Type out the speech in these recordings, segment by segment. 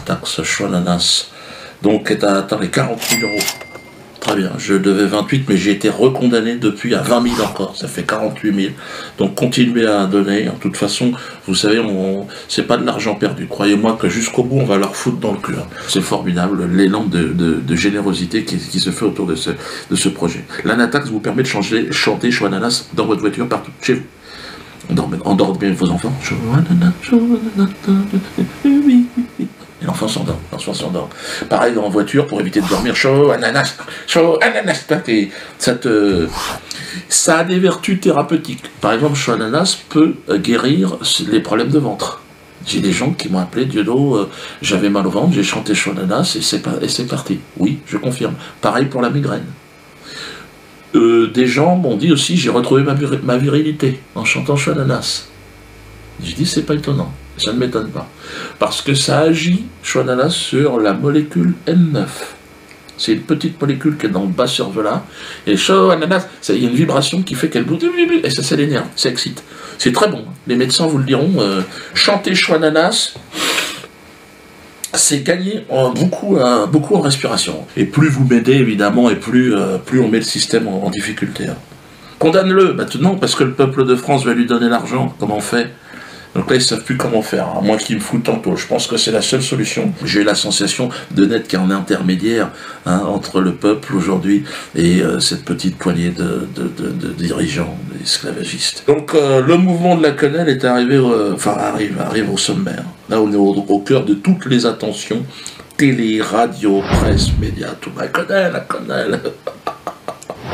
surtaxe choix ananas, donc est à atteindre les 40 000 €. Très bien, je devais 28, mais j'ai été recondamné depuis à 20 000 encore, ça fait 48 000. Donc continuez à donner, de toute façon, vous savez, c'est pas de l'argent perdu. Croyez-moi que jusqu'au bout, on va leur foutre dans le cul. C'est formidable, l'élan de générosité qui se fait autour de ce projet. L'Anatax vous permet de chanter Choix ananas dans votre voiture, partout, chez vous. Endormez vos enfants. Et l'enfant s'endort. Pareil en voiture, pour éviter de dormir, chaud ananas. Ça a des vertus thérapeutiques. Par exemple, chaud ananas peut guérir les problèmes de ventre. J'ai des gens qui m'ont appelé, Dieudo, j'avais mal au ventre, j'ai chanté chaud ananas et c'est parti. Oui, je confirme. Pareil pour la migraine. Des gens m'ont dit aussi, j'ai retrouvé ma virilité en chantant chaud ananas. J'ai dit, c'est pas étonnant. Ça ne m'étonne pas. Parce que ça agit, chaud ananas, sur la molécule M9. C'est une petite molécule qui est dans le bas cervelas. Et chaud ananas, il y a une vibration qui fait qu'elle bouge. Et ça l'énerve, ça excite. C'est très bon. Les médecins vous le diront. Chanter chaud ananas, c'est gagner beaucoup en respiration. Et plus vous m'aidez, évidemment, et plus on met le système en difficulté. Condamne-le maintenant, parce que le peuple de France va lui donner l'argent. Comment on fait ? Donc là, ils ne savent plus comment faire, à moins qu'ils me foutent en taule. Je pense que c'est la seule solution. J'ai eu la sensation de n'être qu'un intermédiaire entre le peuple aujourd'hui et cette petite poignée de dirigeants esclavagistes. Donc le mouvement de la quenelle est arrivé, arrive au sommaire. Là, on est au cœur de toutes les attentions. Télé, radio, presse, médias, tout. La quenelle.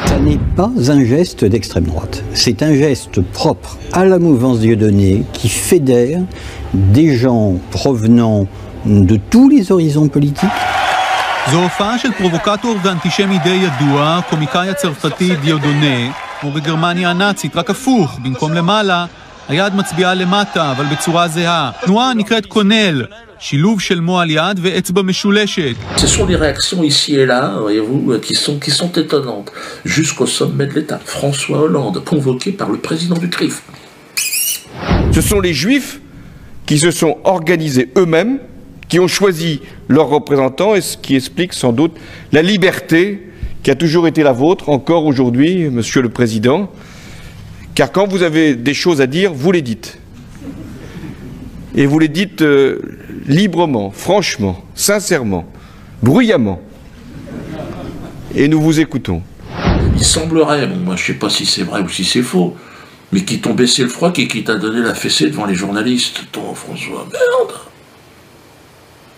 Ça n'est pas un geste d'extrême droite, c'est un geste propre à la mouvance Dieudonné qui fédère des gens provenant de tous les horizons politiques. זו הופעה של פרובוקטור ואנטישמי די ידוע, קומיקאי הצרפתי דיודונה, כמו בגרמניה הנאצית, רק הפוך, במקום למעלה, היד מצביעה למטה, אבל בצורה זהה. תנועה נקראת קונל, שילוב של מועל יד ואצבע משולשת. Ce sont des réactions ici et là, voyez-vous, qui sont étonnantes. Jusqu'au sommet de l'État, François Hollande, convoqué par le président du CRIF. Ce sont les Juifs qui se sont organisés eux-mêmes, qui ont choisi leurs représentants, et ce qui explique sans doute la liberté qui a toujours été la vôtre, encore aujourd'hui, Monsieur le Président, car quand vous avez des choses à dire, vous les dites. Et vous les dites librement, franchement, sincèrement, bruyamment. Et nous vous écoutons. Il semblerait, moi je ne sais pas si c'est vrai ou si c'est faux, mais qui t'ont baissé le froc et qui t'a donné la fessée devant les journalistes. Toi, François, merde.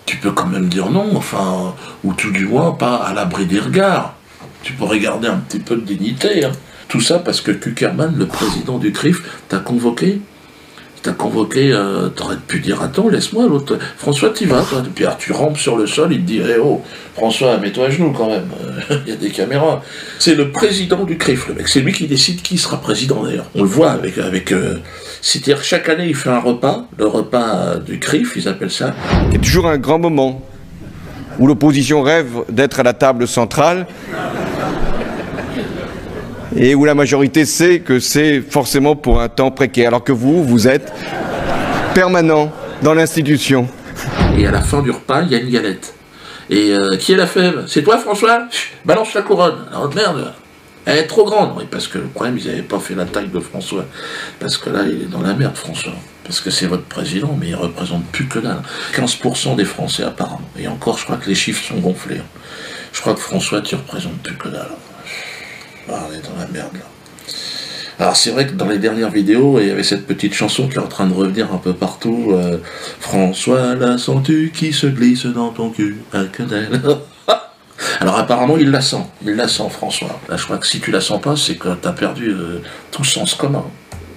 Tu peux quand même dire non, enfin, ou tout du moins pas à l'abri des regards. Tu peux regarder un petit peu de dignité. Tout ça parce que Kuckerman, le président du CRIF, t'a convoqué. T'aurais pu dire, attends, laisse-moi, l'autre. François, t'y vas, toi. Puis tu rampes sur le sol, il te dit, eh oh, François, mets-toi à genoux quand même. Il y a des caméras. C'est le président du CRIF, le mec. C'est lui qui décide qui sera président d'ailleurs. On le voit avec c'est-à-dire chaque année, il fait un repas, le repas du CRIF, ils appellent ça. Il y a toujours un grand moment où l'opposition rêve d'être à la table centrale et où la majorité sait que c'est forcément pour un temps précaire, alors que vous êtes permanent dans l'institution. Et à la fin du repas, il y a une galette. Et qui est la fève? C'est toi, François? Balance la couronne. Alors merde, elle est trop grande. Oui, parce que le problème, ils n'avaient pas fait la taille de François. Parce que là, il est dans la merde, François. Parce que c'est votre président, mais il ne représente plus que dalle. 15% des Français, apparemment. Et encore, je crois que les chiffres sont gonflés. Je crois que François, tu ne représentes plus que dalle. Ah, on est dans la merde, là. Alors, c'est vrai que dans les dernières vidéos, il y avait cette petite chanson qui est en train de revenir un peu partout. François, la sens-tu qui se glisse dans ton cul? Alors, apparemment, il la sent, François. Là, je crois que si tu la sens pas, c'est que tu as perdu tout sens commun.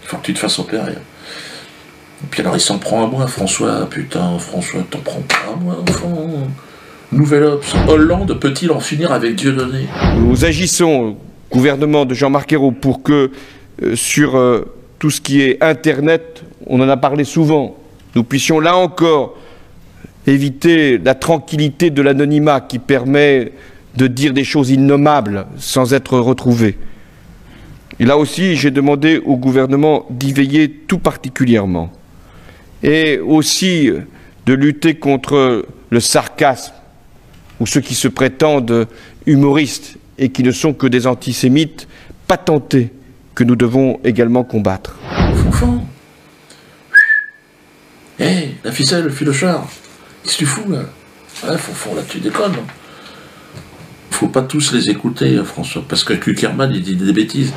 Il faut que tu te fasses opérer. Et puis alors, il s'en prend à moi, François. Putain, François, t'en prends pas à moi, enfant. Nouvelle Obs. Hollande peut-il en finir avec Dieudonné? Nous agissons, gouvernement de Jean-Marc Ayrault, pour que sur tout ce qui est Internet, on en a parlé souvent, nous puissions là encore éviter la tranquillité de l'anonymat qui permet de dire des choses innommables sans être retrouvé. Et là aussi, j'ai demandé au gouvernement d'y veiller tout particulièrement. Et aussi de lutter contre le sarcasme, ou ceux qui se prétendent humoristes et qui ne sont que des antisémites patentés que nous devons également combattre. Fonfon. Hé, la ficelle, le filochard. Qu'est-ce que tu fous là? Ouais, Fonfon, là tu déconnes. Faut pas tous les écouter, François, parce que Kuckerman il dit des bêtises.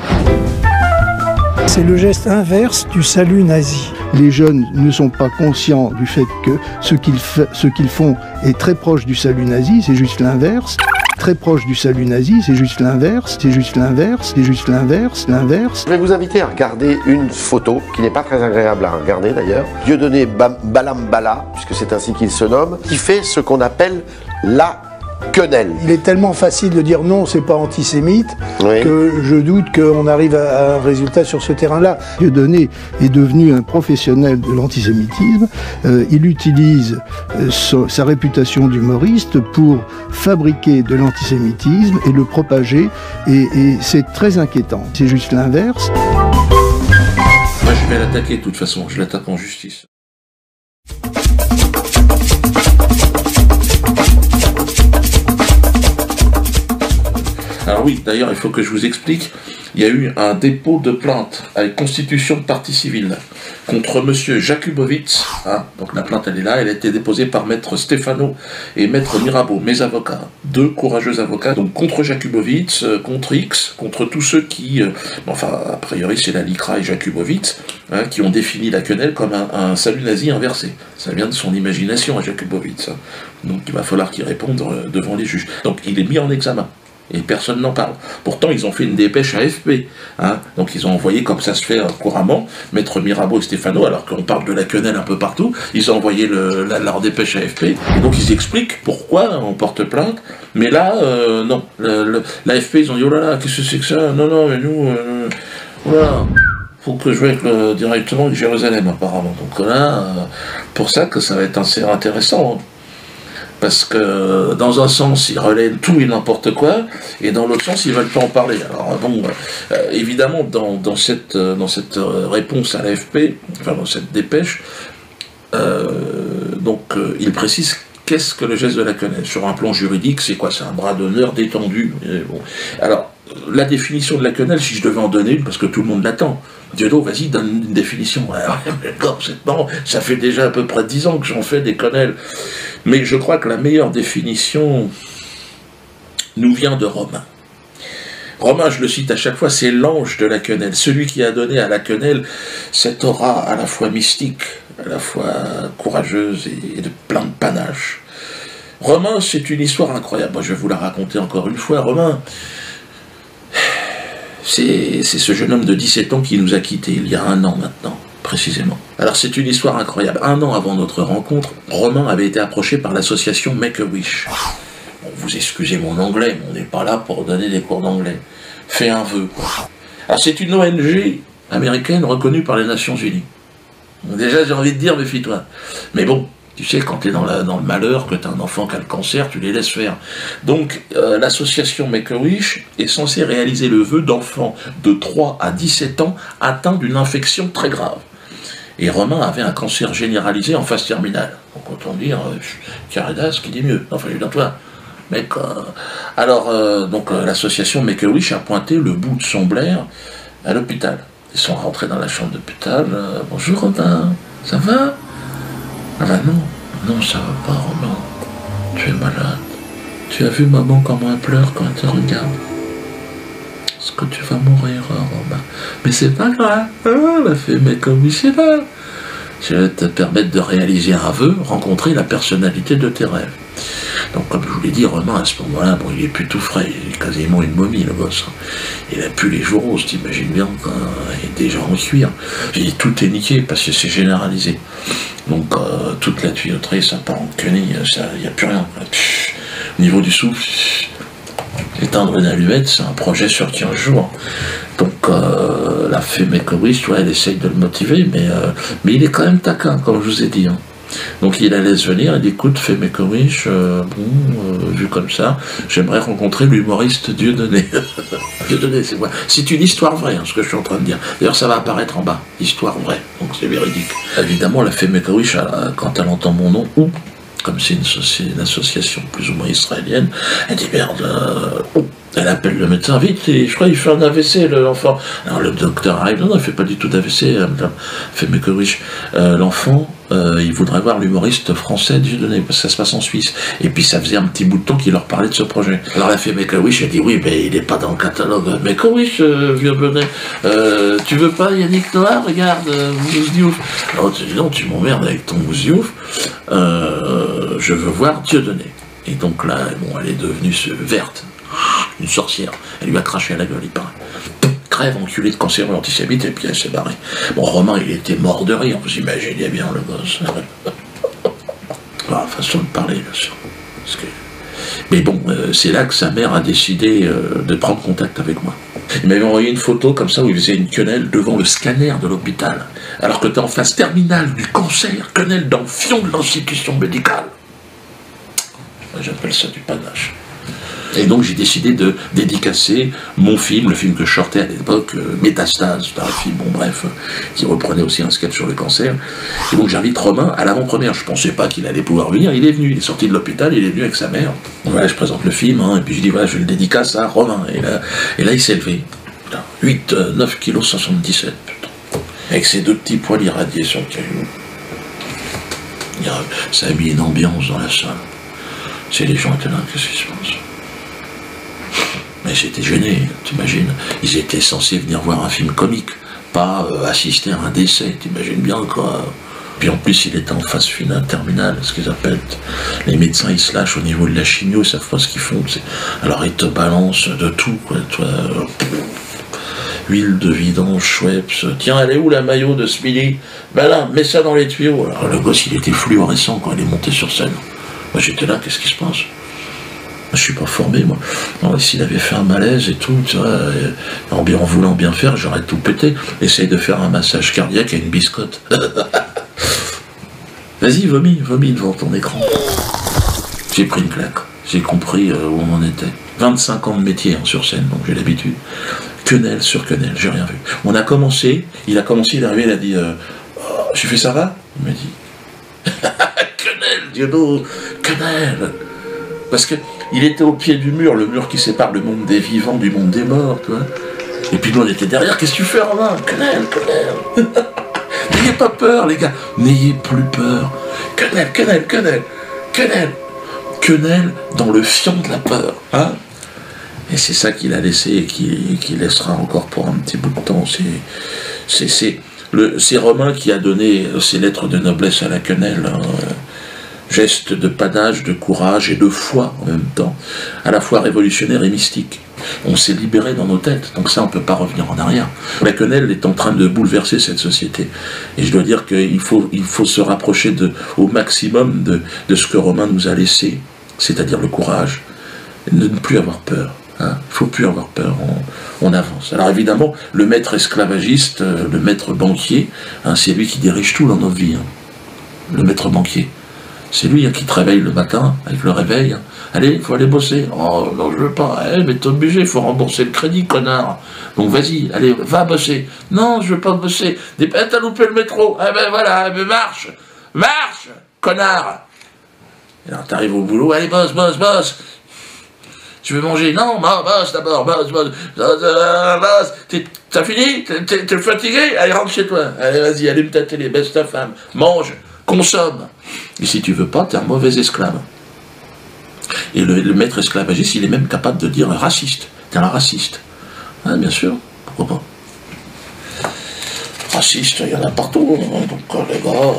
C'est le geste inverse du salut nazi. Les jeunes ne sont pas conscients du fait que ce qu'ils font est très proche du salut nazi, c'est juste l'inverse. Très proche du salut nazi, c'est juste l'inverse, c'est juste l'inverse, c'est juste l'inverse, l'inverse. Je vais vous inviter à regarder une photo qui n'est pas très agréable à regarder d'ailleurs. Dieudonné Balambala, puisque c'est ainsi qu'il se nomme, qui fait ce qu'on appelle la quenelle. Il est tellement facile de dire non, c'est pas antisémite, Oui. que je doute qu'on arrive à un résultat sur ce terrain-là. Dieudonné est devenu un professionnel de l'antisémitisme. Il utilise sa réputation d'humoriste pour fabriquer de l'antisémitisme et le propager. Et c'est très inquiétant. C'est juste l'inverse. Moi je vais l'attaquer de toute façon, je l'attaque en justice. Alors oui, d'ailleurs, il faut que je vous explique, il y a eu un dépôt de plainte avec constitution de partie civile contre monsieur Jakubowicz, hein, donc la plainte elle est là, elle a été déposée par maître Stefano et maître Mirabeau, mes avocats, deux courageux avocats, donc contre Jakubowicz, contre X, contre tous ceux qui, enfin a priori c'est la LICRA et Jakubowicz, hein, qui ont défini la quenelle comme un salut nazi inversé. Ça vient de son imagination à Jakubowicz, hein. Donc il va falloir qu'il réponde devant les juges. Donc il est mis en examen. Et personne n'en parle. Pourtant, ils ont fait une dépêche AFP. Hein. Donc, ils ont envoyé, comme ça se fait couramment, maître Mirabeau et Stefano, alors qu'on parle de la quenelle un peu partout, ils ont envoyé leur dépêche AFP. Et donc, ils expliquent pourquoi on porte plainte. Mais là, non. L'AFP, ils ont dit, oh là là, qu'est-ce que c'est que ça? Non, non, mais nous, voilà. Faut que je joue avec directement avec Jérusalem, apparemment. Donc là, pour ça que ça va être assez intéressant. Hein. Parce que dans un sens, ils relaient tout et n'importe quoi, et dans l'autre sens, ils ne veulent pas en parler. Alors bon, évidemment, dans cette réponse à l'AFP, enfin dans cette dépêche, il précise qu'est-ce que le geste de la quenelle. Sur un plan juridique, c'est quoi? C'est un bras d'honneur détendu. Bon. Alors, la définition de la quenelle, si je devais en donner une, parce que tout le monde l'attend, Dieudo, vas-y, donne une définition. D'accord, c'est marrant, ça fait déjà à peu près 10 ans que j'en fais des quenelles. Mais je crois que la meilleure définition nous vient de Romain. Romain, je le cite à chaque fois, c'est l'ange de la quenelle, celui qui a donné à la quenelle cette aura à la fois mystique, à la fois courageuse et de plein de panache. Romain, c'est une histoire incroyable. Moi, je vais vous la raconter encore une fois. Romain, c'est ce jeune homme de 17 ans qui nous a quittés il y a 1 an maintenant, précisément. Alors c'est une histoire incroyable. 1 an avant notre rencontre, Romain avait été approché par l'association Make-A-Wish. Bon, vous excusez mon anglais, mais on n'est pas là pour donner des cours d'anglais. Fais un vœu, quoi. Alors c'est une ONG américaine reconnue par les Nations Unies. Donc, déjà j'ai envie de dire, méfie-toi. Mais bon, tu sais, quand tu es dans le malheur, que tu as un enfant qui a le cancer, tu les laisses faire. Donc, l'association Make-A-Wish est censée réaliser le vœu d'enfants de 3 à 17 ans atteints d'une infection très grave. Et Romain avait un cancer généralisé en phase terminale. Donc, autant dire, Caridas qui dit mieux. Enfin, je veux dire, toi, mec. Alors, l'association Make-A-Wish a pointé le bout de son blaire à l'hôpital. Ils sont rentrés dans la chambre d'hôpital. Bonjour Romain, ça va? Ah ben non, ça va pas, Romain. Tu es malade. Tu as vu maman comment elle pleure quand elle te regarde? Est-ce que tu vas mourir, Romain? Mais c'est pas grave. La fée Make-A-Wish est là. Je vais te permettre de réaliser un vœu, rencontrer la personnalité de tes rêves. Donc, comme je vous l'ai dit, Romain, à ce moment-là, bon, il est plus tout frais, il est quasiment une momie, le gosse. Il a plus les joues roses, t'imagines bien, il est déjà en cuir. J'ai dit, tout est niqué, parce que c'est généralisé. Donc, toute la tuyauterie, ça part en quenille, il n'y a plus rien. Au niveau du souffle, éteindre une allumette, c'est un projet sur 15 jours. Donc, la fée Make-A-Wish, elle essaye de le motiver, mais il est quand même taquin, comme je vous ai dit. Hein. Donc il la laisse venir, elle dit écoute, fais Make-A-Wish, vu comme ça, j'aimerais rencontrer l'humoriste Dieudonné. Dieudonné, c'est quoi? C'est une histoire vraie, hein, ce que je suis en train de dire. D'ailleurs, ça va apparaître en bas, histoire vraie, donc c'est véridique. Évidemment, la fée Make-A-Wish, quand elle entend mon nom, comme c'est une association plus ou moins israélienne, elle dit merde, elle appelle le médecin vite, et je crois qu'il fait un AVC l'enfant. Alors le docteur arrive, non, il fait pas du tout d'AVC, elle fait mais que oui, l'enfant, il voudrait voir l'humoriste français Dieudonné, parce que ça se passe en Suisse. Et puis ça faisait un petit bout de temps qu'il leur parlait de ce projet. Alors elle a fait Make-A-Wish, elle dit oui, mais il n'est pas dans le catalogue. Make-A-Wish, vieux bonnet, tu veux pas Yannick Noah, regarde, mousse diouf. Alors tu dis non, tu m'emmerdes avec ton mousse diouf, je veux voir Dieudonné. Et donc là, bon, elle est devenue verte, une sorcière. Elle lui a craché à la gueule, il paraît. Crève, enculé de cancéreux antisémite, et puis elle s'est barrée. Bon, Romain, il était mort de rire, vous imaginez bien le gosse. Façon de parler, bien sûr. Mais bon, c'est là que sa mère a décidé de prendre contact avec moi. Il m'avait envoyé une photo comme ça où il faisait une quenelle devant le scanner de l'hôpital, alors que tu es en phase terminale du cancer, quenelle dans le fion de l'institution médicale. J'appelle ça du panache. Et donc j'ai décidé de dédicacer mon film, le film que je sortais à l'époque, Métastase, c'était un film, bon bref, qui reprenait aussi un sketch sur le cancer. Et donc j'invite Romain à l'avant-première, je pensais pas qu'il allait pouvoir venir, il est venu, il est sorti de l'hôpital, il est venu avec sa mère. Donc voilà, je présente le film, et puis je dis voilà, je le dédicace à Romain. Et là il s'est levé, 9 kg 77, putain, avec ses deux petits poils irradiés sur le caillou. Ça a mis une ambiance dans la salle. C'est les gens étaient là, qu'est-ce qui se passe? Mais j'étais gêné, t'imagines. Ils étaient censés venir voir un film comique, pas assister à un décès, t'imagines bien quoi. Puis en plus, il était en phase finale, terminale, ce qu'ils appellent. Les médecins, ils se lâchent au niveau de la chimio, ils savent pas ce qu'ils font. Alors ils te balancent de tout, quoi. Toi, huile de vidange, Schweppes. Tiens, elle est où la maillot de Smiley? Ben là, mets ça dans les tuyaux. Alors le gosse, il était fluorescent quand il est monté sur scène. Moi j'étais là, qu'est-ce qui se passe? Je suis pas formé, moi. S'il avait fait un malaise et tout, tu vois, en voulant bien faire, j'aurais tout pété. Essaye de faire un massage cardiaque à une biscotte. Vas-y, vomis devant ton écran. J'ai pris une claque. J'ai compris où on en était. 25 ans de métier sur scène, donc j'ai l'habitude. Quenelle sur quenelle, j'ai rien vu. Il a commencé, il est arrivé, il a dit j'ai fait ça va? Il m'a dit quenelle, Diodo, quenelle. Parce que il était au pied du mur, le mur qui sépare le monde des vivants du monde des morts, tu vois. Et puis nous on était derrière, qu'est-ce que tu fais, Romain? Quenelle. N'ayez pas peur, les gars, n'ayez plus peur. Quenelle dans le fion de la peur, hein. Et c'est ça qu'il a laissé et qu'il laissera encore pour un petit bout de temps. C'est Romain qui a donné ses lettres de noblesse à la quenelle, hein. Geste de panache, de courage et de foi en même temps, à la fois révolutionnaire et mystique. On s'est libéré dans nos têtes, donc ça on ne peut pas revenir en arrière. La quenelle est en train de bouleverser cette société. Et je dois dire qu'il faut se rapprocher au maximum de ce que Romain nous a laissé, c'est-à-dire le courage, de ne plus avoir peur. Il ne faut plus avoir peur, on avance. Alors évidemment, le maître esclavagiste, le maître banquier, hein, c'est lui qui dirige tout dans notre vie. Hein. Le maître banquier. C'est lui qui te réveille le matin, avec le réveil. Allez, il faut aller bosser. Oh, non, je veux pas. Mais t'es obligé, il faut rembourser le crédit, connard. Donc vas-y, allez, va bosser. Non, je veux pas bosser. T'as loupé le métro. Ah ben voilà, mais marche, connard. Et alors t'arrives au boulot, allez, bosse. Tu veux manger? Non, bosse d'abord, bosse. T'as fini? T'es fatigué? Allez, rentre chez toi. Allez, vas-y, allume ta télé, baisse ta femme, mange. Consomme. Et si tu veux pas, t'es un mauvais esclave. Et le maître esclavagiste, il est même capable de dire raciste. T'es un raciste. Ah, bien sûr, pourquoi pas. Raciste, il y en a partout. Hein. Donc les gars,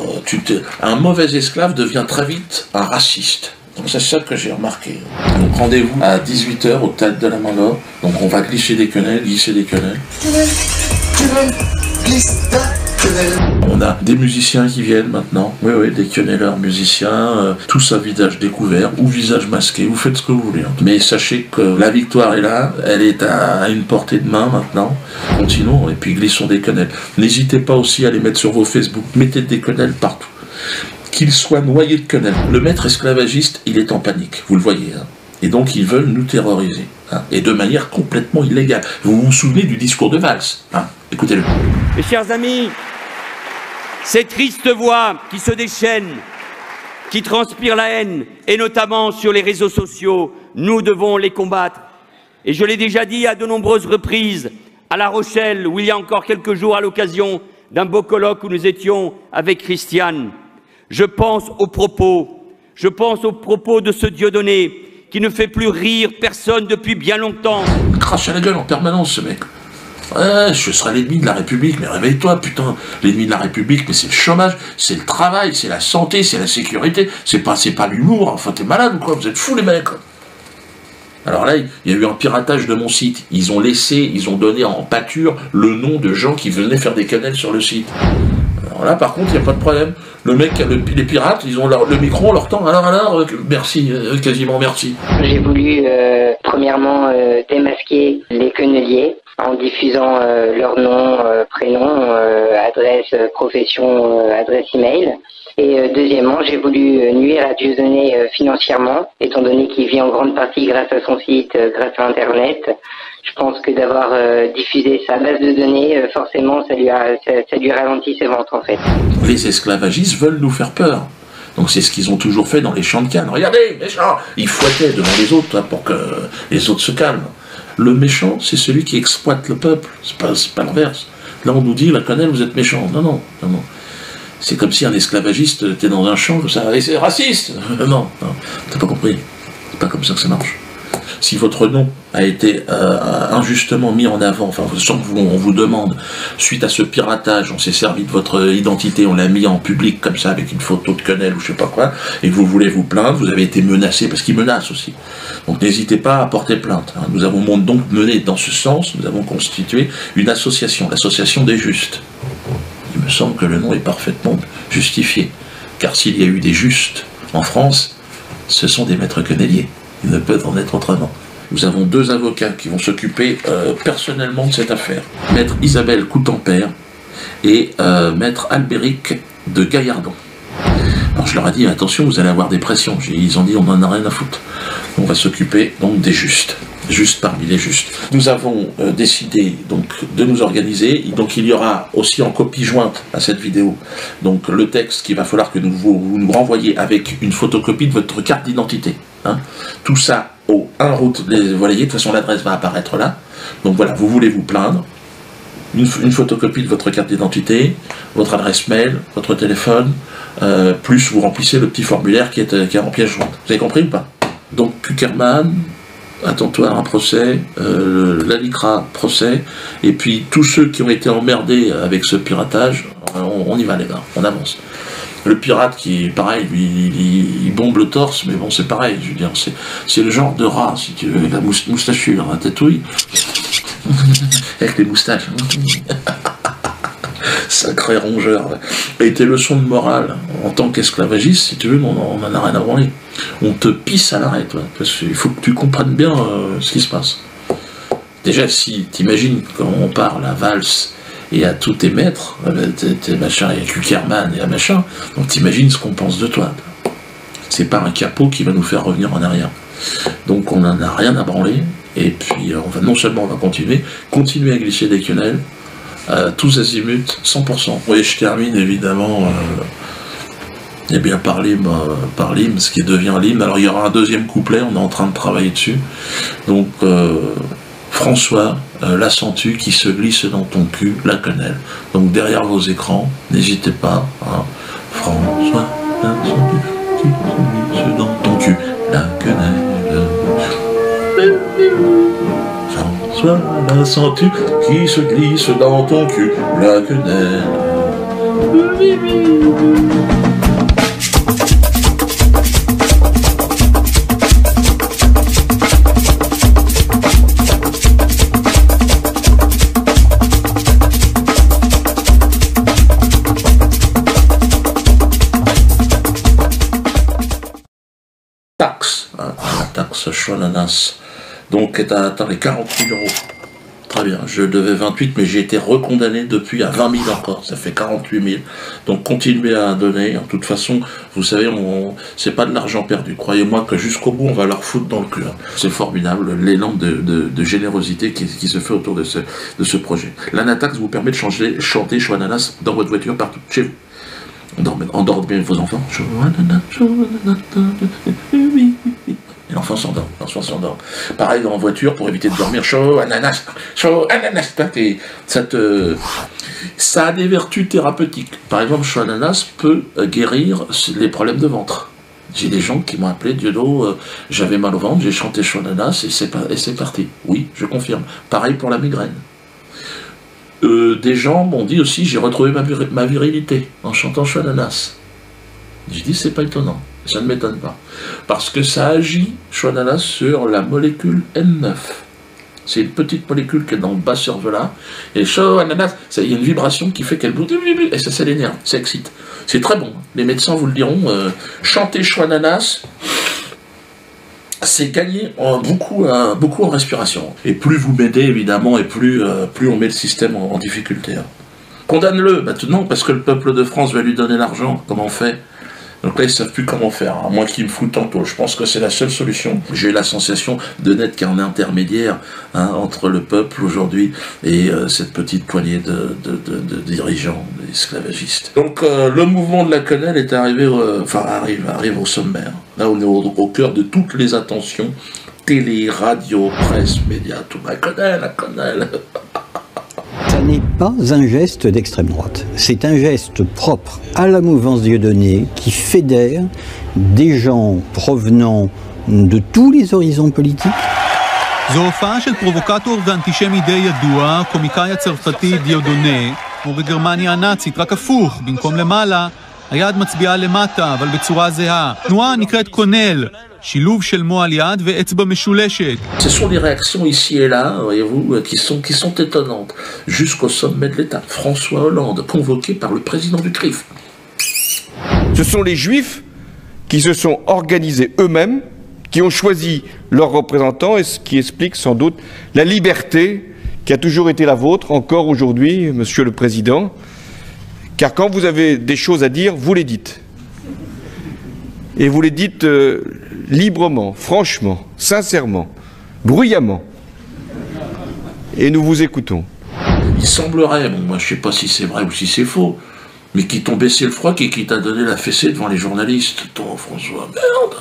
un mauvais esclave devient très vite un raciste. Donc c'est ça que j'ai remarqué. Donc rendez-vous à 18h au Théâtre de la Main-d'Or. Donc on va glisser des quenelles. On a des musiciens qui viennent maintenant, oui, des quenelleurs musiciens, tous à visage découvert ou visage masqué, vous faites ce que vous voulez. Hein. Mais sachez que la victoire est là, elle est à une portée de main maintenant. Continuons et puis glissons des quenelles. N'hésitez pas aussi à les mettre sur vos Facebook, mettez des quenelles partout. Qu'ils soient noyés de quenelles. Le maître esclavagiste, il est en panique, vous le voyez. Hein. Et donc ils veulent nous terroriser, hein, et de manière complètement illégale. Vous vous souvenez du discours de Valls, hein. Écoutez-le. Mes chers amis, cette triste voix qui se déchaîne qui transpirent la haine, et notamment sur les réseaux sociaux. Nous devons les combattre. Et je l'ai déjà dit à de nombreuses reprises, à La Rochelle, où il y a encore quelques jours, à l'occasion d'un beau colloque où nous étions avec Christiane. Je pense aux propos de ce Dieudonné qui ne fait plus rire personne depuis bien longtemps. Crache à la gueule en permanence, ce mec. Ouais, je serai l'ennemi de la République, mais réveille-toi, putain. L'ennemi de la République, mais c'est le chômage, c'est le travail, c'est la santé, c'est la sécurité, c'est pas l'humour. Enfin, t'es malade ou quoi? Vous êtes fous, les mecs. Alors là, il y a eu un piratage de mon site. Ils ont donné en pâture le nom de gens qui venaient faire des quenelles sur le site. Alors là, par contre, il n'y a pas de problème. Le mec, les pirates, ils ont le micro, on leur tend. Alors, merci, quasiment merci. J'ai voulu, premièrement, démasquer les queneliers en diffusant leur nom, prénom, adresse, profession, adresse email. Et deuxièmement, j'ai voulu nuire à Dieudonné financièrement, étant donné qu'il vit en grande partie grâce à son site, grâce à Internet. Je pense que d'avoir diffusé sa base de données, forcément, ça lui ralentit ses ventes, en fait. Les esclavagistes veulent nous faire peur. Donc c'est ce qu'ils ont toujours fait dans les champs de canne. Regardez, méchant! Ils fouettaient devant les autres pour que les autres se calment. Le méchant, c'est celui qui exploite le peuple. C'est pas l'inverse. Là, on nous dit, la quenelle, vous êtes méchant. Non. C'est comme si un esclavagiste était dans un champ comme ça, et c'est raciste. Non, t'as pas compris. C'est pas comme ça que ça marche. Si votre nom a été injustement mis en avant, enfin, sans qu'on vous demande, suite à ce piratage, on s'est servi de votre identité, on l'a mis en public comme ça, avec une photo de quenelle ou je sais pas quoi, et que vous voulez vous plaindre, vous avez été menacé, parce qu'ils menacent aussi. Donc n'hésitez pas à porter plainte. Nous avons donc mené dans ce sens, nous avons constitué une association, l'association des justes. Il me semble que le nom est parfaitement justifié, car s'il y a eu des justes en France, ce sont des maîtres queneliers. Il ne peut en être autrement. Nous avons 2 avocats qui vont s'occuper personnellement de cette affaire. Maître Isabelle Coutempère et Maître Albéric de Gaillardon. Alors je leur ai dit, attention, vous allez avoir des pressions. Ils ont dit, on n'en a rien à foutre. On va s'occuper donc des justes. Juste parmi les justes. Nous avons décidé donc de nous organiser, donc il y aura aussi en copie jointe à cette vidéo, donc le texte qu'il va falloir que vous nous renvoyiez avec une photocopie de votre carte d'identité. Hein. Tout ça au 1 route, vous voyez, de toute façon l'adresse va apparaître là, donc voilà, vous voulez vous plaindre, une photocopie de votre carte d'identité, votre adresse mail, votre téléphone, plus vous remplissez le petit formulaire qui est en pièce jointe. Vous avez compris ou pas? Donc Kuckerman, attends-toi à un procès, la LICRA, procès, et puis tous ceux qui ont été emmerdés avec ce piratage, on y va les gars, on avance. Le pirate qui, pareil, lui, il bombe le torse, mais bon, c'est pareil, je veux dire, c'est le genre de rat, si tu veux, la moustachu, la tatouille, avec les moustaches. Sacré rongeur. Et tes leçons de morale, en tant qu'esclavagiste, si tu veux, on n'en a rien à branler. On te pisse à l'arrêt, toi, parce qu'il faut que tu comprennes bien ce qui se passe. Déjà, si t'imagines quand on parle à valse et à tous tes maîtres, tes machins, et à Kuckerman et à machin, donc t'imagines ce qu'on pense de toi. C'est pas un capot qui va nous faire revenir en arrière. Donc on n'en a rien à branler, et puis non seulement on va continuer à glisser des quenelles, tous azimuts, 100%. Oui, je termine évidemment eh bien, par l'hymne, ce qui devient l'hymne. Alors il y aura un 2e couplet, on est en train de travailler dessus. Donc François, la sens-tu qui se glisse dans ton cul, la quenelle. Donc derrière vos écrans, n'hésitez pas. Hein. François, la sens-tu qui se glisse dans ton cul, la quenelle. François, la sens-tu qui se glisse dans ton cul, la quenelle. La taxe Chouananas, donc est à atteindre les 40 000 €. Très bien, je devais 28, mais j'ai été recondamné depuis à 20 000 encore, ça fait 48 000. Donc continuez à donner, de toute façon, vous savez, c'est pas de l'argent perdu. Croyez-moi que jusqu'au bout, on va leur foutre dans le cul. C'est formidable, l'élan de générosité qui se fait autour de ce projet. L'Anatax vous permet de chanter Chouananas dans votre voiture partout, chez vous. Endormez vos enfants. Et l'enfant s'endort. Pareil en voiture, pour éviter de dormir, chaud ananas. Et ça a des vertus thérapeutiques. Par exemple, chaud ananas peut guérir les problèmes de ventre. J'ai des gens qui m'ont appelé, Diodo, j'avais mal au ventre, j'ai chanté chaud ananas et c'est parti. Oui, je confirme. Pareil pour la migraine. Des gens m'ont dit aussi, j'ai retrouvé ma virilité en chantant chaud ananas. J'ai dit, c'est pas étonnant. Ça ne m'étonne pas. Parce que ça agit, chaud ananas, sur la molécule N9. C'est une petite molécule qui est dans le bas cervelas. Et chaud ananas, il y a une vibration qui fait qu'elle bouge. Et ça l'énerve, ça excite. C'est très bon. Les médecins vous le diront. Chanter chaud ananas, c'est gagner beaucoup en respiration. Et plus vous m'aidez, évidemment, et plus on met le système en difficulté. Condamne-le, maintenant, parce que le peuple de France va lui donner l'argent. Comment on fait ? Donc là, ils ne savent plus comment faire, à moins qu'ils me foutent en taule. Je pense que c'est la seule solution. J'ai eu la sensation de n'être qu'un intermédiaire entre le peuple aujourd'hui et cette petite poignée de dirigeants esclavagistes. Donc le mouvement de la quenelle est arrivé, arrive au sommaire. Là, on est au cœur de toutes les attentions. Télé, radio, presse, médias, tout. La quenelle. Ça n'est pas un geste d'extrême droite, c'est un geste propre à la mouvance Dieudonné qui fédère des gens provenant de tous les horizons politiques. זו הופעה של פרובוקטור ואנטישמי די ידוע, קומיקאי הצרפתי דיודונה, כמו בגרמניה הנאצית, רק הפוך, במקום למעלה, היד מצביעה למטה, אבל בצורה זהה. תנועה נקראת קונל, שילוב של מועל יד ואצבע משולשת. Ce sont des réactions ici et là, voyez-vous, qui sont étonnantes. Jusqu'au sommet de l'État, François Hollande, convoqué par le président du CRIF. Ce sont les Juifs qui se sont organisés eux-mêmes, qui ont choisi leurs représentants, et ce qui explique sans doute la liberté qui a toujours été la vôtre, encore aujourd'hui, Monsieur le Président, car quand vous avez des choses à dire, vous les dites. Et vous les dites librement, franchement, sincèrement, bruyamment. Et nous vous écoutons. Il semblerait, bon, moi je ne sais pas si c'est vrai ou si c'est faux, mais qui t'ont baissé le froc et qui t'a donné la fessée devant les journalistes. Ton François, merde!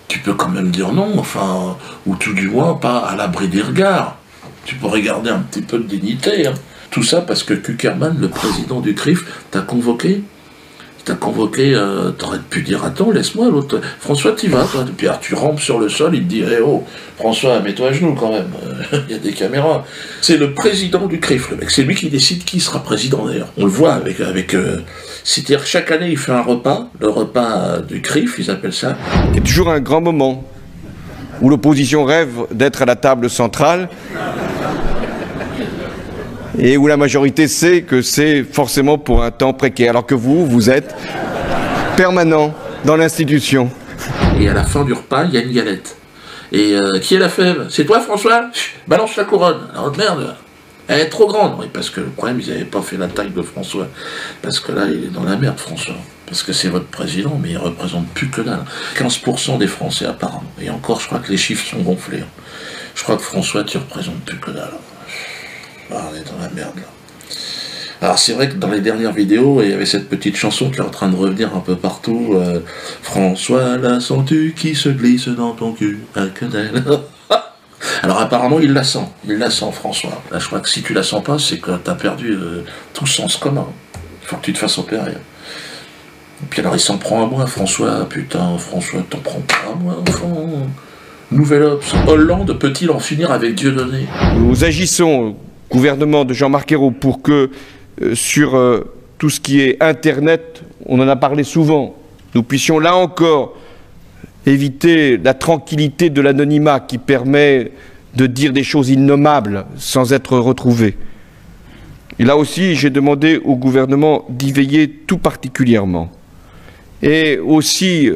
Tu peux quand même dire non, enfin, ou tout du moins pas à l'abri des regards. Tu peux regarder un petit peu de dignité. Hein. Tout ça parce que Kuckerman, le président du CRIF, t'a convoqué. T'aurais pu dire, attends, laisse-moi, l'autre. François, t'y vas, toi. Puis alors, tu rampes sur le sol, il te dit, eh oh, François, mets-toi à genoux quand même. Il y a des caméras. C'est le président du CRIF, le mec. C'est lui qui décide qui sera président d'ailleurs. On le voit avec c'est-à-dire que chaque année, il fait un repas, le repas du CRIF, ils appellent ça. C'est toujours un grand moment où l'opposition rêve d'être à la table centrale. Et où la majorité sait que c'est forcément pour un temps précaire, alors que vous êtes permanent dans l'institution. Et à la fin du repas, il y a une galette. Et qui est la fève? C'est toi, François? Balance la couronne. Alors merde, elle est trop grande. Oui, parce que le problème, ils n'avaient pas fait la taille de François. Parce que là, il est dans la merde, François. Parce que c'est votre président, mais il ne représente plus que dalle. 15% des Français, apparemment. Et encore, je crois que les chiffres sont gonflés. Je crois que François, tu ne représentes plus que dalle. Ah, on est dans la merde, là. Alors, c'est vrai que dans les dernières vidéos, il y avait cette petite chanson qui est en train de revenir un peu partout. François, la sens-tu qui se glisse dans ton cul à quenelle. Alors, apparemment, il la sent, François. Là, je crois que si tu la sens pas, c'est que tu as perdu tout sens commun. Il faut que tu te fasses opérer. Et puis alors, il s'en prend à moi, François. Putain, François, t'en prends pas à moi, enfant. Nouvelle Obs. Hollande peut-il en finir avec Dieudonné? Nous agissons, gouvernement de Jean-Marc Ayrault, pour que sur tout ce qui est Internet, on en a parlé souvent, nous puissions là encore éviter la tranquillité de l'anonymat qui permet de dire des choses innommables sans être retrouvé. Et là aussi, j'ai demandé au gouvernement d'y veiller tout particulièrement. Et aussi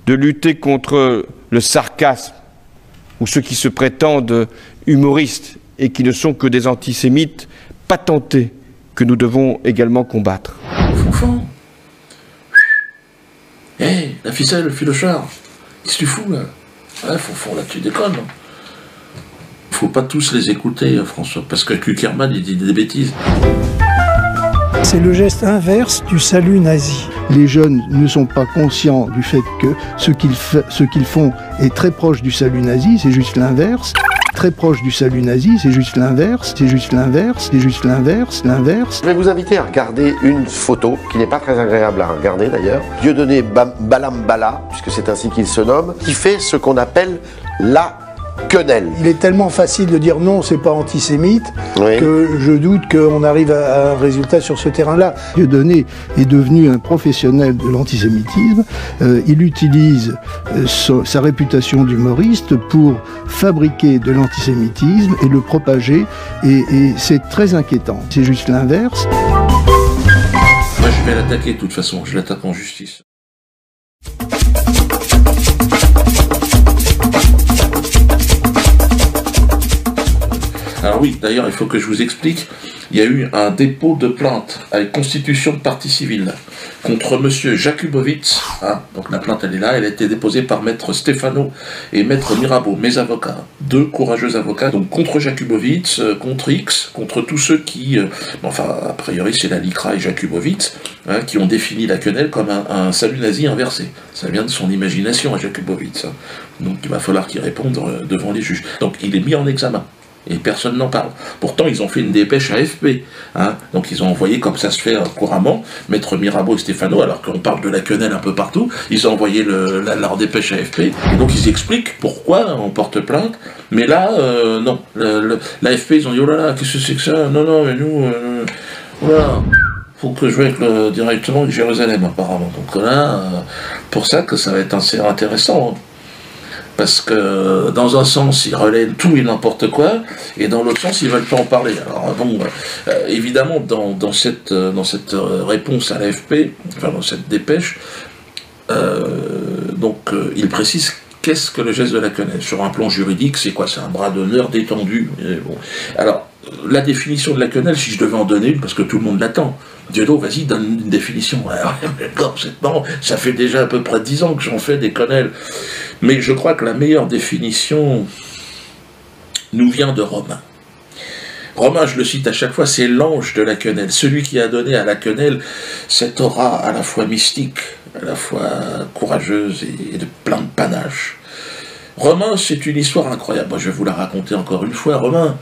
de lutter contre le sarcasme, ou ceux qui se prétendent humoristes et qui ne sont que des antisémites patentés que nous devons également combattre. Fonfon. Hé, la ficelle, le filochard. Qu'est-ce que tu fous là? Ouais, Fonfon, là tu déconnes. Faut pas tous les écouter, François, parce que Kuckerman il dit des bêtises. C'est le geste inverse du salut nazi. Les jeunes ne sont pas conscients du fait que ce qu'ils font est très proche du salut nazi, c'est juste l'inverse. Très proche du salut nazi, c'est juste l'inverse, c'est juste l'inverse, c'est juste l'inverse, l'inverse. Je vais vous inviter à regarder une photo qui n'est pas très agréable à regarder d'ailleurs. Dieudonné Balam Bala, puisque c'est ainsi qu'il se nomme, qui fait ce qu'on appelle la quenelle. Il est tellement facile de dire non, c'est pas antisémite, Oui. que je doute qu'on arrive à un résultat sur ce terrain-là. Dieudonné est devenu un professionnel de l'antisémitisme. Il utilise sa réputation d'humoriste pour fabriquer de l'antisémitisme et le propager, et c'est très inquiétant. C'est juste l'inverse. Moi, je vais l'attaquer de toute façon, je l'attaque en justice. Alors oui, d'ailleurs, il faut que je vous explique, il y a eu un dépôt de plainte avec constitution de partie civile contre monsieur Jakubowicz, hein, donc la plainte elle est là, elle a été déposée par maître Stefano et maître Mirabeau, mes avocats, deux courageux avocats, donc contre Jakubowicz, contre X, contre tous ceux qui, enfin a priori c'est la LICRA et Jakubowicz, hein, qui ont défini la quenelle comme un salut nazi inversé. Ça vient de son imagination à Jakubowicz, hein. Donc il va falloir qu'il réponde devant les juges. Donc il est mis en examen. Et personne n'en parle. Pourtant, ils ont fait une dépêche à AFP. Hein. Donc, ils ont envoyé, comme ça se fait couramment, maître Mirabeau et Stefano, alors qu'on parle de la quenelle un peu partout, ils ont envoyé leur dépêche à AFP. Et donc, ils expliquent pourquoi on porte plainte. Mais là, non. L'AFP, ils ont dit, oh là là, qu'est-ce que c'est que ça? Non, non, mais nous, voilà. Faut que je joue avec directement avec Jérusalem, apparemment. Donc là, pour ça que ça va être assez intéressant. Hein. Parce que dans un sens, ils relaient tout et n'importe quoi, et dans l'autre sens, ils ne veulent pas en parler. Alors bon, évidemment, dans cette réponse à l'AFP, enfin dans cette dépêche, il précise qu'est-ce que le geste de la quenelle. Sur un plan juridique, c'est quoi? C'est un bras d'honneur détendu. Bon. Alors, la définition de la quenelle, si je devais en donner une, parce que tout le monde l'attend, Dieudo, vas-y, donne une définition. Non, ça fait déjà à peu près 10 ans que j'en fais des quenelles. Mais je crois que la meilleure définition nous vient de Romain. Romain, je le cite à chaque fois, c'est l'ange de la quenelle, celui qui a donné à la quenelle cette aura à la fois mystique, à la fois courageuse et de plein de panache. Romain, c'est une histoire incroyable. Moi, je vais vous la raconter encore une fois. Romain,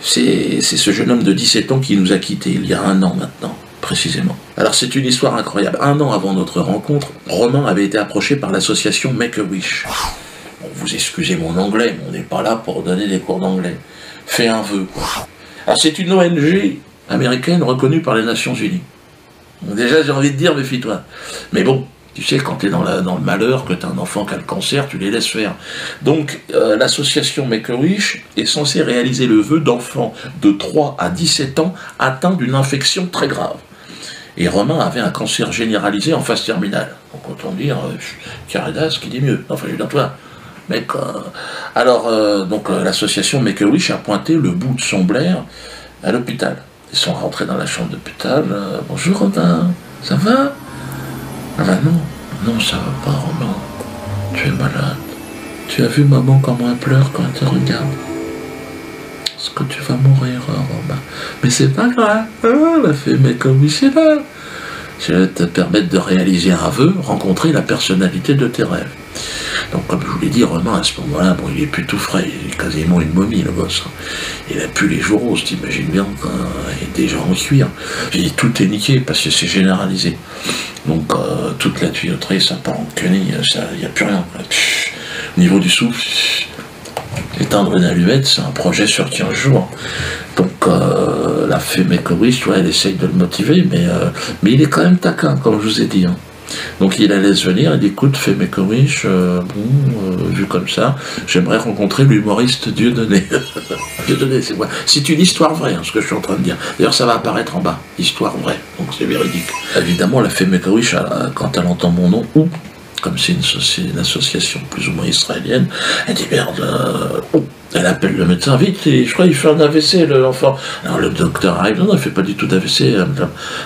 c'est ce jeune homme de 17 ans qui nous a quittés il y a 1 an maintenant, précisément. Alors c'est une histoire incroyable. 1 an avant notre rencontre, Romain avait été approché par l'association Make-A-Wish. Bon, vous excusez mon anglais, mais on n'est pas là pour donner des cours d'anglais. Fais un vœu, quoi. Alors c'est une ONG américaine reconnue par les Nations Unies. Donc, déjà j'ai envie de dire, méfie-toi. Mais bon, tu sais, quand tu es dans le malheur, que tu as un enfant qui a le cancer, tu les laisses faire. Donc, l'association Make-A-Wish est censée réaliser le vœu d'enfants de 3 à 17 ans atteints d'une infection très grave. Et Romain avait un cancer généralisé en phase terminale. Donc, autant dire, Caridas qui dit mieux. Enfin, je veux dire, toi, mec. Donc, l'association Make-A-Wish a pointé le bout de son blaire à l'hôpital. Ils sont rentrés dans la chambre d'hôpital. Bonjour Romain, ça va? Ah ben non, ça va pas, Romain. Tu es malade. Tu as vu maman comment elle pleure quand elle te regarde? Est-ce que tu vas mourir, Romain? Mais c'est pas grave. Elle a fait, mais comme il c'est là. Je vais te permettre de réaliser un vœu, rencontrer la personnalité de tes rêves. Donc, comme je vous l'ai dit, Romain, à ce moment-là, bon, il est plus tout frais, il est quasiment une momie, le gosse. Il a plus les joues roses, t'imagines bien, il est déjà en cuir. J'ai dit, tout est niqué, parce que c'est généralisé. Donc, toute la tuyauterie, ça part en quenille, il n'y a plus rien. Au niveau du souffle, éteindre une allumette, c'est un projet sur 15 jours. Donc, la fée Make-A-Wish, tu vois, elle essaye de le motiver, mais il est quand même taquin, comme je vous ai dit. Hein. Donc il la laisse venir, elle dit écoute, fais Make-A-Wish, vu comme ça, j'aimerais rencontrer l'humoriste Dieudonné. Dieudonné, c'est quoi? C'est une histoire vraie, hein, ce que je suis en train de dire. D'ailleurs, ça va apparaître en bas, histoire vraie, donc c'est véridique. Évidemment, la fée Make-A-Wish, quand elle entend mon nom, ou, comme c'est une association plus ou moins israélienne, elle dit merde, elle appelle le médecin, vite, et je crois qu'il fait un AVC, l'enfant. Alors le docteur arrive, non, il fait pas du tout d'AVC,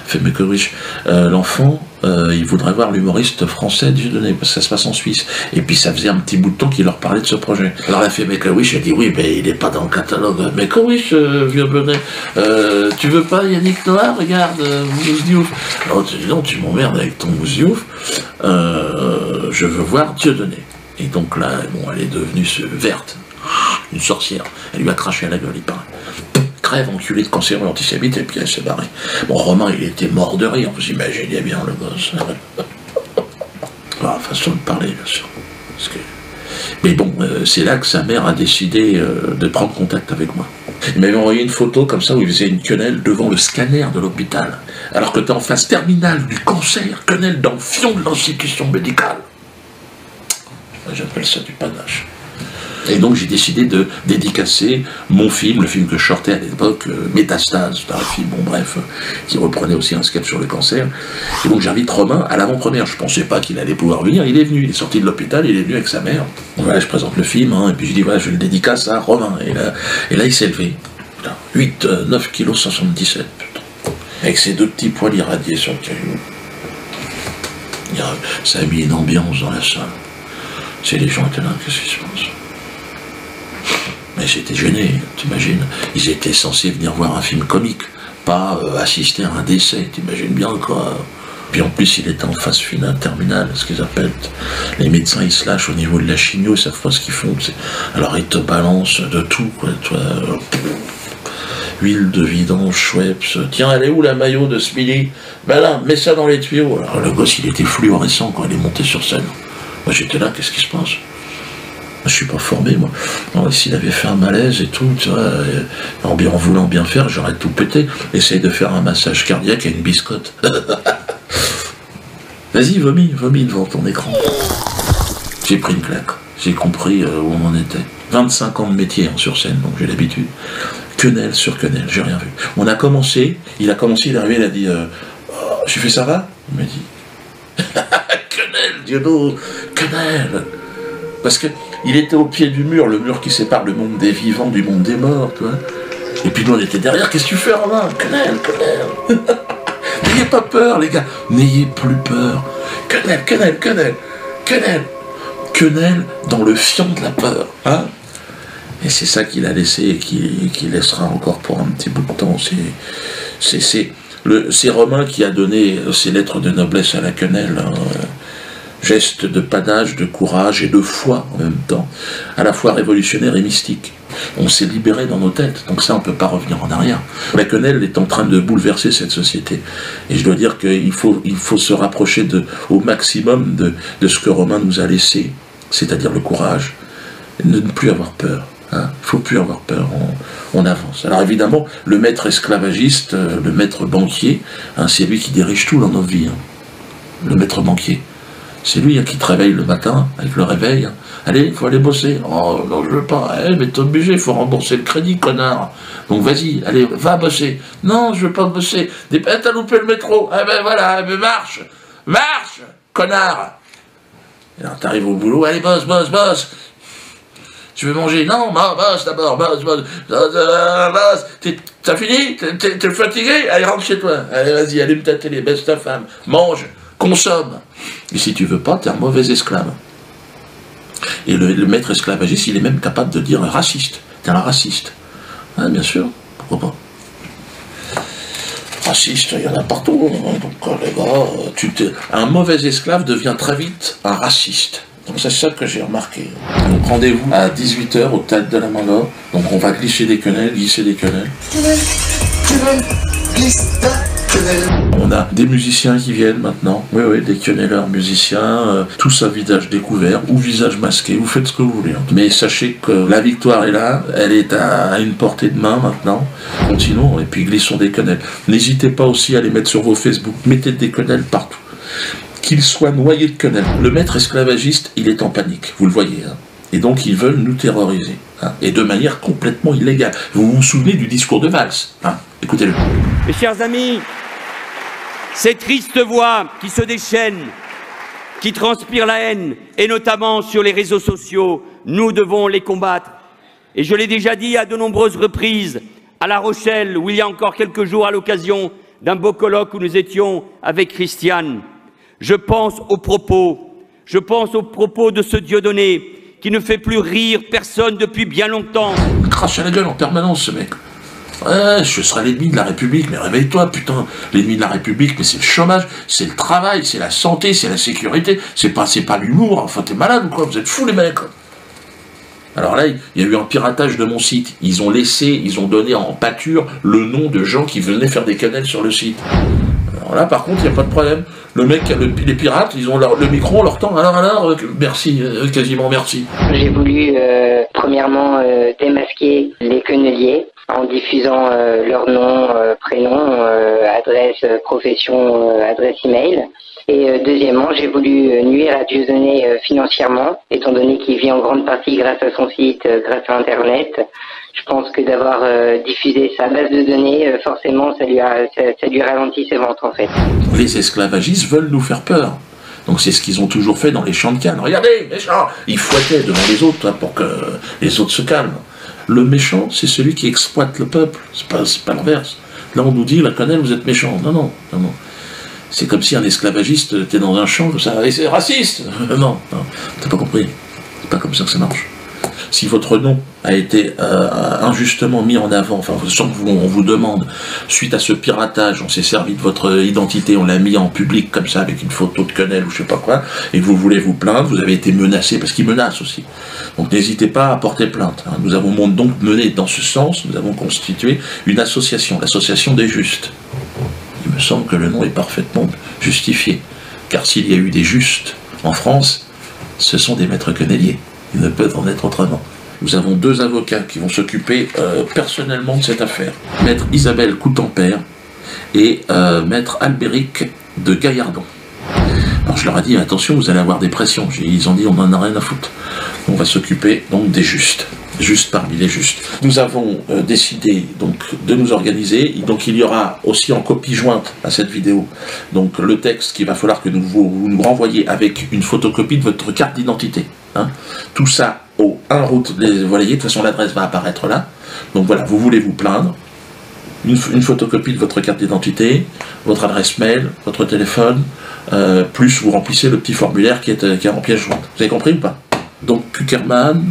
fait Make-A-Wish. L'enfant ils voudraient voir l'humoriste français Dieudonné, parce que ça se passe en Suisse. Et puis ça faisait un petit bout de temps qu'il leur parlait de ce projet. Alors elle a fait Make-A-Wish, elle dit oui, mais il n'est pas dans le catalogue. Make-A-Wish, Dieudonné, tu veux pas Yannick Noah, regarde, Mousse Diouf. Alors tu dis non, tu m'emmerdes avec ton Mousse Diouf, je veux voir Dieudonné. Et donc là, bon, elle est devenue verte, une sorcière. Elle lui a craché à la gueule, il paraît. Crève, enculé de cancéreux antisémite, et puis elle s'est barrée. Bon, Romain, il était mort de rire, vous imaginez bien le gosse. Façon de parler, bien sûr. Mais bon, c'est là que sa mère a décidé de prendre contact avec moi. Il m'avait envoyé une photo comme ça où il faisait une quenelle devant le scanner de l'hôpital, alors que tu es en phase terminale du cancer, quenelle dans le fion de l'institution médicale. J'appelle ça du panache. Et donc j'ai décidé de dédicacer mon film, le film que je sortais à l'époque, Métastase, un film, bon bref, qui reprenait aussi un sketch sur le cancer. Et donc j'invite Romain à l'avant-première. Je pensais pas qu'il allait pouvoir venir, il est venu, il est sorti de l'hôpital, il est venu avec sa mère. Donc voilà, je présente le film, et puis je dis voilà, je le dédicace à Romain. Et là il s'est levé. 9 kg 77, putain. Avec ses deux petits poils irradiés sur le caillou. Ça a mis une ambiance dans la salle. C'est les gens étaient là, qu'est-ce qui se passe? Mais j'étais gêné, t'imagines. Ils étaient censés venir voir un film comique, pas assister à un décès, t'imagines bien quoi. Puis en plus, il était en phase finale, terminale, ce qu'ils appellent. Les médecins, ils se lâchent au niveau de la chimio, ils savent pas ce qu'ils font. Alors ils te balancent de tout, quoi. Toi, huile de vidange, Schweppes. Tiens, elle est où la maillot de Smiley? Ben là, mets ça dans les tuyaux. Alors le gosse, il était fluorescent quand il est monté sur scène. Moi j'étais là, qu'est-ce qui se passe? Je suis pas formé, moi. S'il avait fait un malaise et tout, tu vois, en voulant bien faire, j'aurais tout pété. Essaye de faire un massage cardiaque à une biscotte. Vas-y, vomis devant ton écran. J'ai pris une claque. J'ai compris où on en était. 25 ans de métier sur scène, donc j'ai l'habitude. Quenelle sur quenelle, j'ai rien vu. Il a commencé, il est arrivé, il a dit j'ai fait ça va? Il m'a dit quenelle, Diodo, quenelle. Parce que il était au pied du mur, le mur qui sépare le monde des vivants du monde des morts, tu vois. Et puis nous on était derrière, qu'est-ce que tu fais, Romain? Quenelle. N'ayez pas peur, les gars, n'ayez plus peur. Quenelle dans le fion de la peur, hein. Et c'est ça qu'il a laissé et qu'il laissera encore pour un petit bout de temps. C'est Romain qui a donné ses lettres de noblesse à la quenelle, hein. Geste de panache, de courage et de foi en même temps, à la fois révolutionnaire et mystique. On s'est libéré dans nos têtes, donc ça on ne peut pas revenir en arrière. La quenelle est en train de bouleverser cette société. Et je dois dire qu'il faut se rapprocher au maximum de ce que Romain nous a laissé, c'est-à-dire le courage, et de ne plus avoir peur. Il ne faut plus avoir peur, on avance. Alors évidemment, le maître esclavagiste, le maître banquier, hein, c'est lui qui dirige tout dans notre vie. Hein. Le maître banquier. C'est lui qui te réveille le matin, avec le réveil. Hein. Allez, il faut aller bosser. Oh non, je veux pas. Mais t'es obligé, il faut rembourser le crédit, connard. Donc vas-y, allez, va bosser. Non, je veux pas bosser. T'as loupé le métro. Ah ben voilà, marche, connard. Et alors t'arrives au boulot, allez, bosse. Tu veux manger? Non, bosse d'abord, bosse. T'as fini? T'es fatigué? Allez, rentre chez toi. Allez, vas-y, allume ta télé, baisse ta femme, mange, consomme. Et si tu veux pas, t'es un mauvais esclave. Et le maître esclavagiste, il est même capable de dire raciste. T'es un raciste. Hein, bien sûr, pourquoi pas. Raciste, il y en a partout. Donc, les gars, un mauvais esclave devient très vite un raciste. Donc c'est ça que j'ai remarqué. Donc rendez-vous à 18h au Théâtre de la Main-d'Or. Donc on va glisser des quenelles. On a des musiciens qui viennent maintenant. Oui, des quenelleurs musiciens, tous à visage découvert ou visage masqué, vous faites ce que vous voulez. Mais sachez que la victoire est là, elle est à une portée de main maintenant. Continuons et puis glissons des quenelles. N'hésitez pas aussi à les mettre sur vos Facebook, mettez des quenelles partout. Qu'ils soient noyés de quenelles. Le maître esclavagiste, il est en panique, vous le voyez. Hein. Et donc ils veulent nous terroriser. Hein. Et de manière complètement illégale. Vous vous souvenez du discours de Valls, hein. Écoutez-le. Mes chers amis, ces tristes voix qui se déchaînent, qui transpirent la haine, et notamment sur les réseaux sociaux, nous devons les combattre. Et je l'ai déjà dit à de nombreuses reprises, à La Rochelle, où il y a encore quelques jours, à l'occasion d'un beau colloque où nous étions avec Christiane. Je pense aux propos de ce Dieudonné qui ne fait plus rire personne depuis bien longtemps. Il crache à la gueule en permanence, ce mec. Ouais, je serai l'ennemi de la République, mais réveille-toi, putain. L'ennemi de la République, mais c'est le chômage, c'est le travail, c'est la santé, c'est la sécurité, c'est pas l'humour. Enfin, t'es malade ou quoi? Vous êtes fous, les mecs. Alors là, il y a eu un piratage de mon site. Ils ont donné en pâture le nom de gens qui venaient faire des quenelles sur le site. Alors là, par contre, il n'y a pas de problème. Le mec, les pirates, ils ont le micro, on leur tend. Alors, merci, quasiment merci. J'ai voulu, premièrement, démasquer les queneliers en diffusant leur nom, prénom, adresse, profession, adresse email. Et deuxièmement, j'ai voulu nuire à Dieudonné financièrement, étant donné qu'il vit en grande partie grâce à son site, grâce à Internet. Je pense que d'avoir diffusé sa base de données, forcément, ça lui ralentit ses ventes, en fait. Les esclavagistes veulent nous faire peur. Donc c'est ce qu'ils ont toujours fait dans les champs de canne. Regardez, méchant! Ils fouettaient devant les autres pour que les autres se calment. Le méchant, c'est celui qui exploite le peuple. C'est pas l'inverse. Là, on nous dit, la quenelle, vous êtes méchant. Non. C'est comme si un esclavagiste était dans un champ, comme ça, et c'est raciste. Non, t'as pas compris. C'est pas comme ça que ça marche. Si votre nom a été injustement mis en avant, enfin, sans qu'on vous demande, suite à ce piratage, on s'est servi de votre identité, on l'a mis en public comme ça, avec une photo de quenelle ou je sais pas quoi, et que vous voulez vous plaindre, vous avez été menacé, parce qu'ils menacent aussi. Donc n'hésitez pas à porter plainte. Nous avons donc mené dans ce sens, nous avons constitué une association, l'association des justes. Il me semble que le nom est parfaitement justifié, car s'il y a eu des justes en France, ce sont des maîtres queneliers. Il ne peut en être autrement. Nous avons 2 avocats qui vont s'occuper personnellement de cette affaire. Maître Isabelle Coutempère et Maître Albéric de Gaillardon. Alors je leur ai dit, attention, vous allez avoir des pressions. Ils ont dit, on n'en a rien à foutre. On va s'occuper donc des justes. Juste parmi les justes. Nous avons décidé donc de nous organiser, donc il y aura aussi en copie jointe à cette vidéo, donc le texte qu'il va falloir que vous nous renvoyiez avec une photocopie de votre carte d'identité. Hein. Tout ça au 1 route des Voiliers, de toute façon l'adresse va apparaître là. Donc voilà, vous voulez vous plaindre, une photocopie de votre carte d'identité, votre adresse mail, votre téléphone, plus vous remplissez le petit formulaire qui est en pièce jointe. Vous avez compris ou pas? Donc Kuckerman,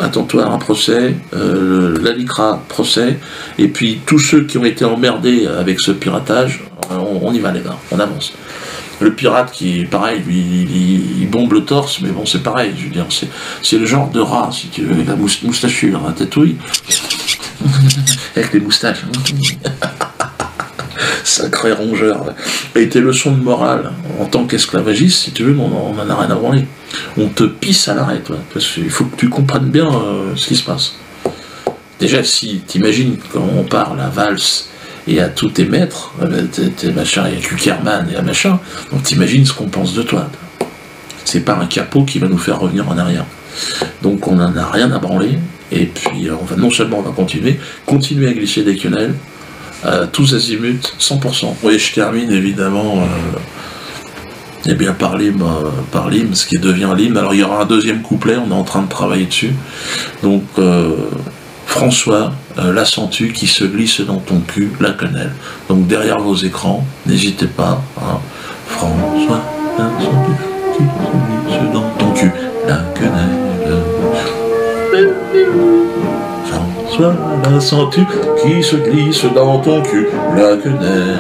attends-toi à un procès, l'ALICRA procès, et puis tous ceux qui ont été emmerdés avec ce piratage, on y va les gars, on avance. Le pirate qui, pareil, lui, il bombe le torse, mais bon, c'est pareil, je veux dire, c'est le genre de rat, si tu veux, avec la moustachu, la ratatouille, avec les moustaches. Sacré rongeur. Et tes leçons de morale, en tant qu'esclavagiste, si tu veux, on en a rien à branler. On te pisse à l'arrêt, toi, parce qu'il faut que tu comprennes bien ce qui se passe. Déjà, si t'imagines quand on parle à valse et à tous tes maîtres, tes machins, et à Kuckerman et à machin, donc t'imagines ce qu'on pense de toi. C'est pas un capot qui va nous faire revenir en arrière. Donc on n'en a rien à branler, et puis non seulement on va continuer à glisser des quenelles, tous azimuts, 100%. Oui, je termine évidemment eh bien, par l'hymne, ce qui devient l'hymne. Alors il y aura un 2e couplet, on est en train de travailler dessus. Donc François, la sens-tu qui se glisse dans ton cul, la quenelle. Donc derrière vos écrans, n'hésitez pas. Hein. François, la sens-tu qui se glisse dans ton cul, la quenelle. François, la sens-tu qui se glisse dans ton cul, la quenelle.